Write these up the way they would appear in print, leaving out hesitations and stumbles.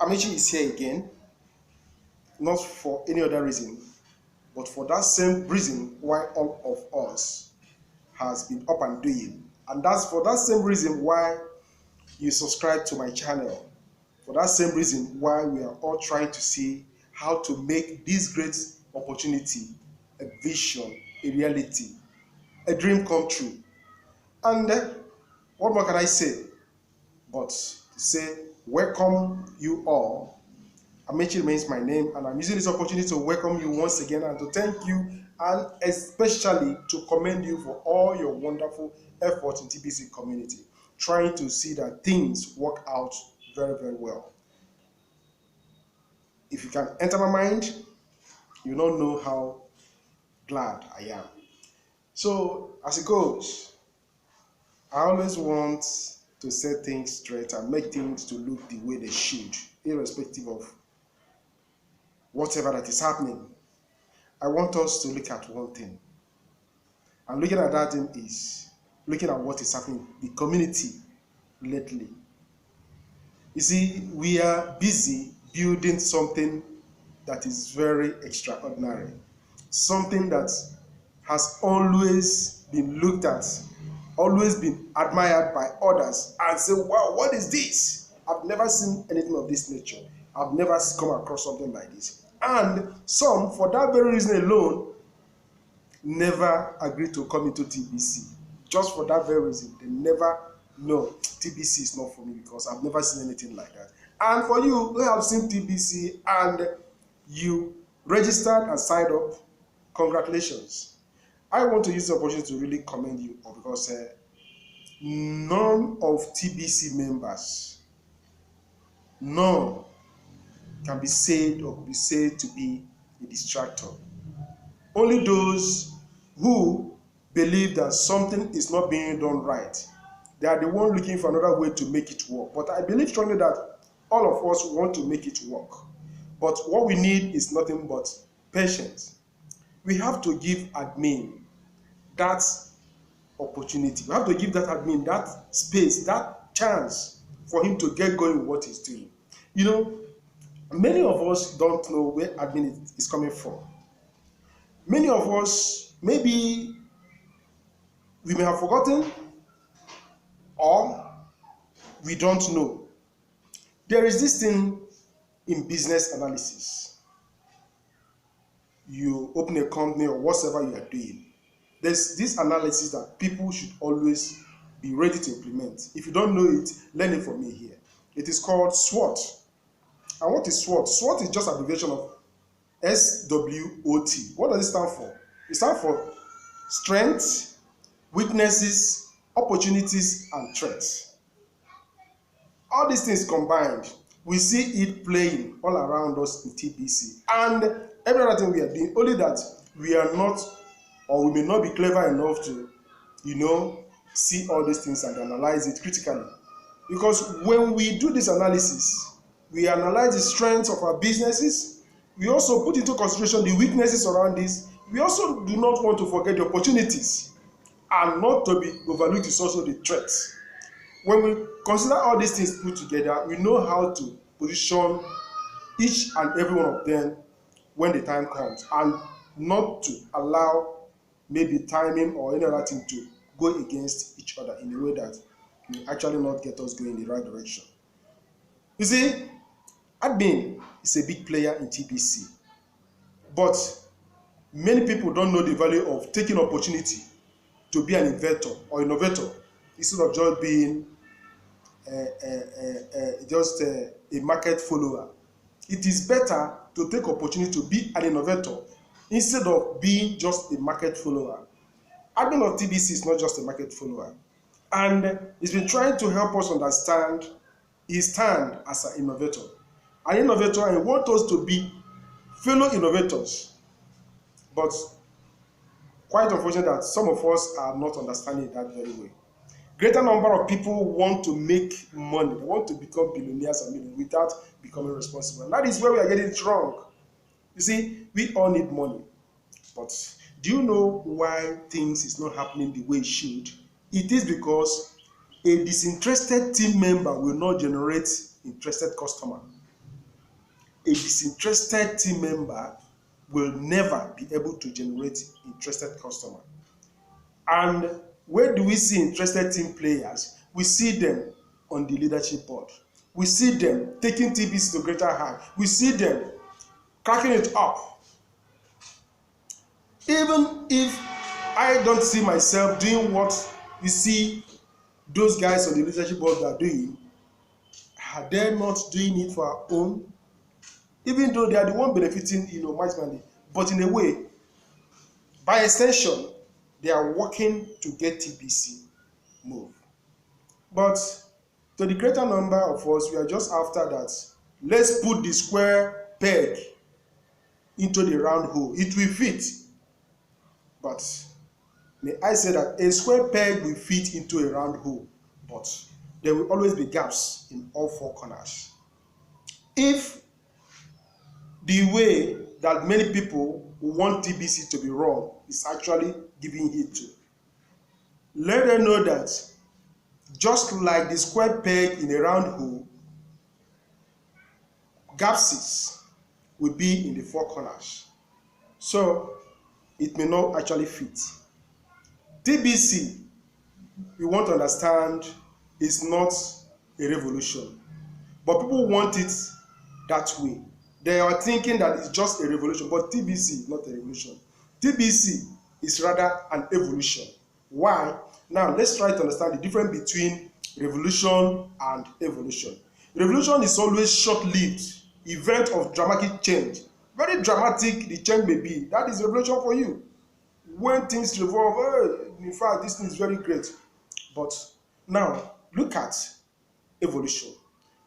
Amici is here again, not for any other reason, but for that same reason why all of us has been up and doing. And that's for that same reason why you subscribe to my channel. For that same reason why we are all trying to see how to make this great opportunity a vision, a reality, a dream come true. And what more can I say but to say welcome you all. Amechi remains my name, and I'm using this opportunity to welcome you once again and to thank you, and especially to commend you for all your wonderful efforts in TBC community, trying to see that things work out very, very well. If you can enter my mind, you don't know how glad I am. So, as it goes, I always want to set things straight and make things to look the way they should, irrespective of whatever that is happening. I want us to look at one thing. And looking at that thing is looking at what is happening in the community lately. You see, we are busy building something that is very extraordinary. Something that has always been looked at, always been admired by others, and say, wow, what is this? I've never seen anything of this nature. I've never come across something like this. And some, for that very reason alone, never agreed to come into TBC. Just for that very reason, they never know TBC is not for me because I've never seen anything like that. And for you who have seen TBC and you registered and signed up, congratulations. I want to use the opportunity to really commend you all because none of TBC members, none can be said or be said to be a distractor. Only those who believe that something is not being done right, they are the one looking for another way to make it work. But I believe strongly that all of us want to make it work. But what we need is nothing but patience. We have to give admin that opportunity. We have to give that admin that space, that chance for him to get going with what he's doing. You know, many of us don't know where admin is coming from. Many of us, maybe we may have forgotten or we don't know. There is this thing in business analysis. You open a company or whatever you are doing, there's this analysis that people should always be ready to implement. If you don't know it, learn it from me here. It is called SWOT. And what is SWOT? SWOT is just an abbreviation of SWOT. What does it stand for? It stands for strengths, weaknesses, opportunities, and threats. All these things combined, we see it playing all around us in TBC. And every other thing we are doing, only that we are not, or we may not be clever enough to, see all these things and analyze it critically. Because when we do this analysis, we analyze the strengths of our businesses. We also put into consideration the weaknesses around this. We also do not want to forget the opportunities, and not to be overlooked is also the threats. When we consider all these things put together, we know how to position each and every one of them when the time comes, and not to allow maybe timing or any other thing to go against each other in a way that will actually not get us going in the right direction. You see, admin is a big player in TBC, but many people don't know the value of taking opportunity to be an inventor or innovator instead of just being a market follower. It is better to take opportunity to be an innovator instead of being just a market follower. Admin of TBC is not just a market follower, and he's been trying to help us understand his stand as an innovator. An innovator, and he wants us to be fellow innovators. But quite unfortunate that some of us are not understanding that very way. Greater number of people want to make money. They want to become billionaires and millionaires without becoming responsible. And that is where we are getting it wrong. You see, we all need money. But do you know why things is not happening the way it should? It is because a disinterested team member will not generate interested customer. a disinterested team member will never be able to generate interested customer. And where do we see interested team players? We see them on the leadership board. We see them taking TBC to greater height. We see them cracking it up. Even if I don't see myself doing what you see those guys on the leadership board are doing, are they not doing it for our own? Even though they are the one benefiting, maximally, but in a way, by extension, they are working to get TBC move. But to the greater number of us, we are just after that. Let's put the square peg into the round hole. It will fit. But may I say that a square peg will fit into a round hole, but there will always be gaps in all four corners. If the way that many people want TBC to be wrong is actually giving it to, let them know that just like the square peg in a round hole, gaps will be in the four corners. So it may not actually fit. TBC, we want to understand, is not a revolution, but people want it that way. They are thinking that it's just a revolution, but TBC is not a revolution. TBC is rather an evolution. Why? Now let's try to understand the difference between revolution and evolution. Revolution is always short-lived event of dramatic change. Very dramatic the change may be. That is revolution for you. When things revolve, in fact, this thing is very great. But now look at evolution.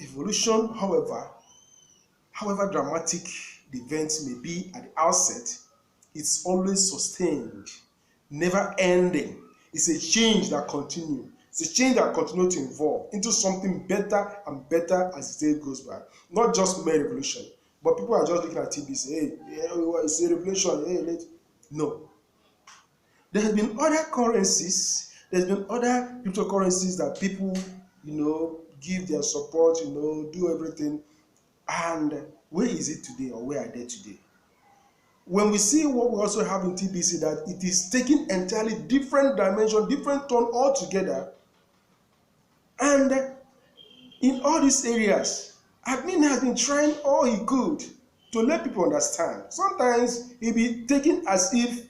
Evolution, however dramatic the event may be at the outset, it's always sustained, never ending. It's a change that continues. It's a change that continues to evolve into something better and better as the day goes by. Not just mere revolution, but people are just looking at TBC. Hey, it's a revolution. Hey, no. There have been other currencies. There's been other cryptocurrencies that people, give their support, do everything. And where is it today, or where are they today? When we see what we also have in TBC, that it is taking entirely different dimension, different tone altogether. And in all these areas, admin has been trying all he could to let people understand. Sometimes he be taken as if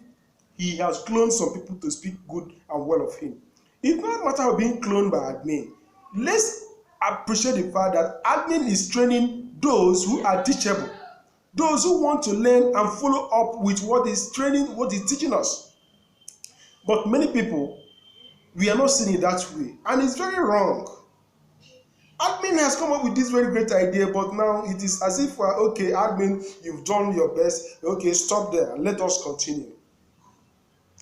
he has cloned some people to speak good and well of him. It's not a matter of being cloned by admin. Let's appreciate the fact that admin is training those who are teachable, those who want to learn and follow up with what is training, what is teaching us. But many people, we are not seeing it that way, and it's very wrong. Admin has come up with this very great idea, but now it is as if, okay, admin, you've done your best, okay, stop there and let us continue.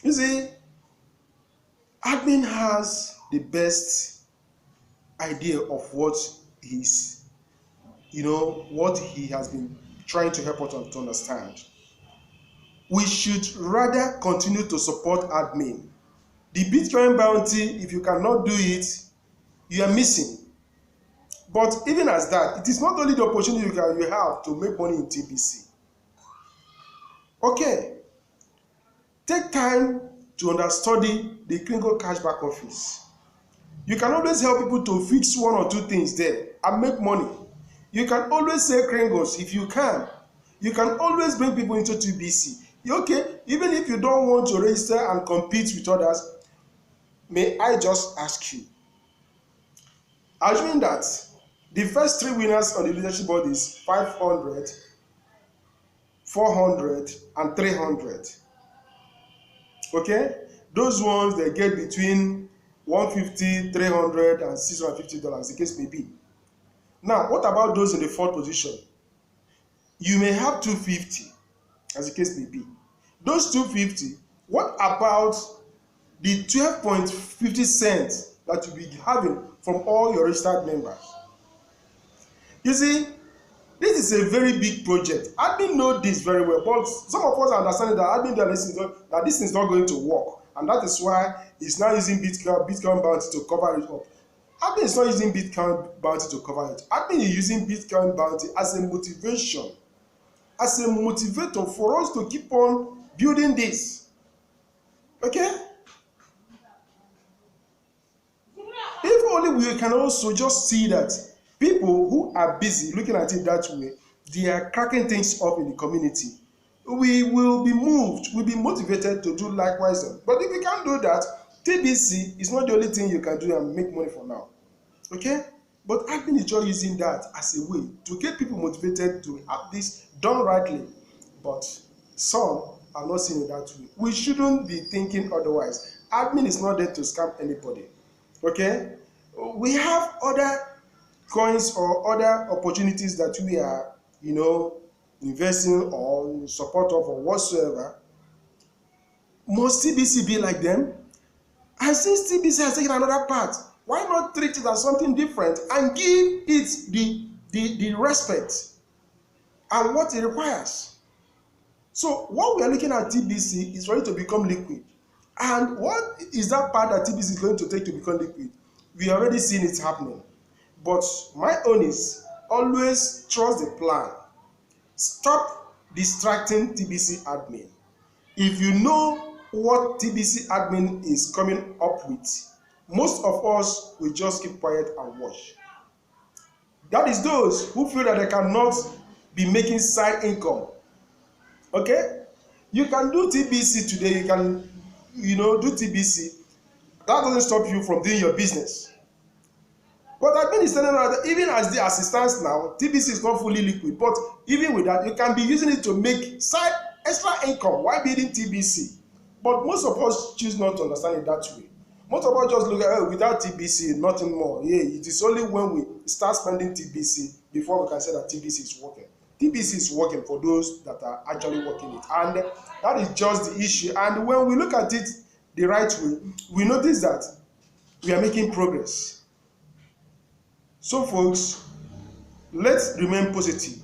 You see, admin has the best idea of what is, what he has been trying to help us to understand. We should rather continue to support admin. The Bitcoin bounty, if you cannot do it, you are missing. But even as that, it is not only the opportunity you have to make money in TBC. Okay, take time to understudy the Kringle Cashback Office. You can always help people to fix one or two things there and make money. You can always say Kringles if you can. You can always bring people into TBC. Okay, even if you don't want to register and compete with others, may I just ask you, assuming that the first three winners on the leadership board is 500, 400, and 300. Okay? Those ones, they get between $150, $300, and $650, the case may be. Now, what about those in the fourth position? You may have 250, as the case may be. Those 250, what about the 12.50 cents that you'll be having from all your registered members? You see, this is a very big project. Admin know this very well, but some of us understand that admin that this is not going to work, and that is why he's now using Bitcoin bounty to cover it up. Admin is not using Bitcoin bounty to cover it. Admin is using Bitcoin bounty as a motivation, as a motivator for us to keep on building this. Okay? If only we can also just see that people who are busy looking at it that way, they are cracking things up in the community. We will be moved, we'll be motivated to do likewise. But if you can't do that, TBC is not the only thing you can do and make money for now. Okay? But admin is just using that as a way to get people motivated to have this done rightly. But some are not seeing it that way. We shouldn't be thinking otherwise. Admin is not there to scam anybody. Okay? We have other coins or other opportunities that we are, investing or in support of or whatsoever. Must TBC be like them? And since TBC has taken another path, why not treat it as something different and give it the respect and what it requires? So what we are looking at TBC is ready to become liquid. And what is that part that TBC is going to take to become liquid? We are already seeing it happening. But my own is always trust the plan. Stop distracting TBC admin. If you know what TBC admin is coming up with, most of us will just keep quiet and watch. That is those who feel that they cannot be making side income. Okay? You can do TBC today, you can do TBC. That doesn't stop you from doing your business. But I've been telling you that even as the assistance now, TBC is not fully liquid. But even with that, you can be using it to make side extra income while building TBC. But most of us choose not to understand it that way. Most of us just look at without TBC, nothing more. Yeah, it is only when we start spending TBC before we can say that TBC is working. TBC is working for those that are actually working it. And that is just the issue. And when we look at it the right way, we notice that we are making progress. So folks, let's remain positive,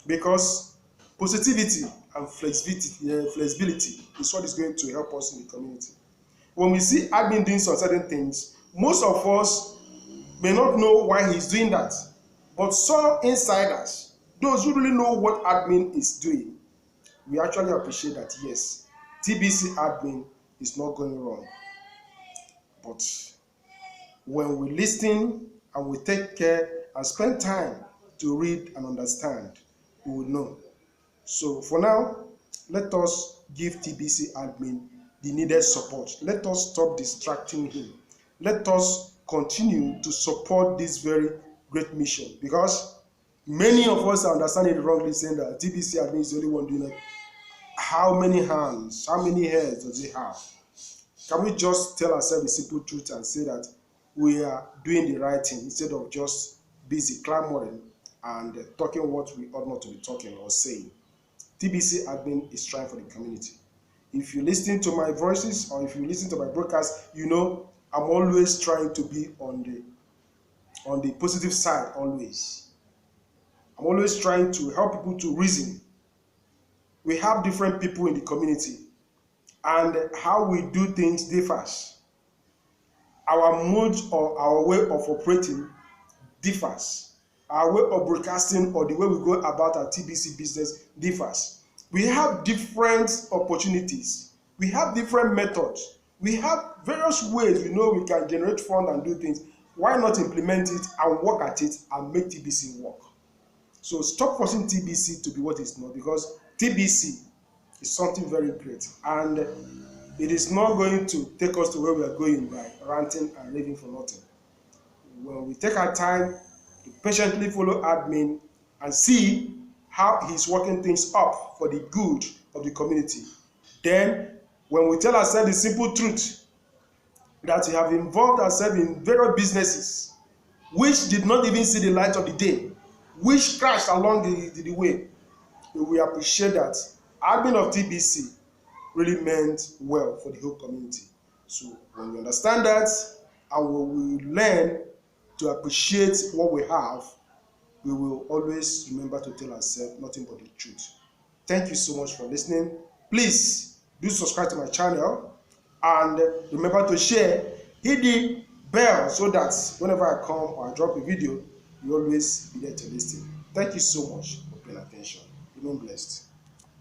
because positivity and flexibility is what is going to help us in the community. When we see admin doing some certain things, most of us may not know why he's doing that. But some insiders, those who really know what admin is doing, we actually appreciate that, yes, TBC admin is not going wrong. But when we listen and we take care and spend time to read and understand, we will know. So for now, let us give TBC admin the needed support. Let us stop distracting him. Let us continue to support this very great mission, because many of us are understanding it wrongly, saying that TBC admin is the only one doing it. How many hands, how many heads does he have? Can we just tell ourselves the simple truth and say that we are doing the right thing instead of just busy clamoring and talking what we ought not to be talking or saying? TBC admin is trying for the community. If you listen to my voices or if you listen to my broadcast, I'm always trying to be on the positive side always. I'm always trying to help people to reason. We have different people in the community, and how we do things differs. Our mode or our way of operating differs. Our way of broadcasting or the way we go about our TBC business differs. We have different opportunities. We have different methods. We have various ways we can generate funds and do things. Why not implement it and work at it and make TBC work? So stop forcing TBC to be what it's not, because TBC is something very great, and it is not going to take us to where we are going by ranting and raving for nothing. When we take our time to patiently follow admin and see how he's working things up for the good of the community, then when we tell ourselves the simple truth that we have involved ourselves in various businesses which did not even see the light of the day, which crashed along the way, we appreciate that admin of TBC really meant well for the whole community. So when we understand that and when we learn to appreciate what we have, we will always remember to tell ourselves nothing but the truth. Thank you so much for listening. Please do subscribe to my channel and remember to share. Hit the bell so that whenever I come or I drop a video, you always be there to listen. Thank you so much for paying attention. Remain blessed.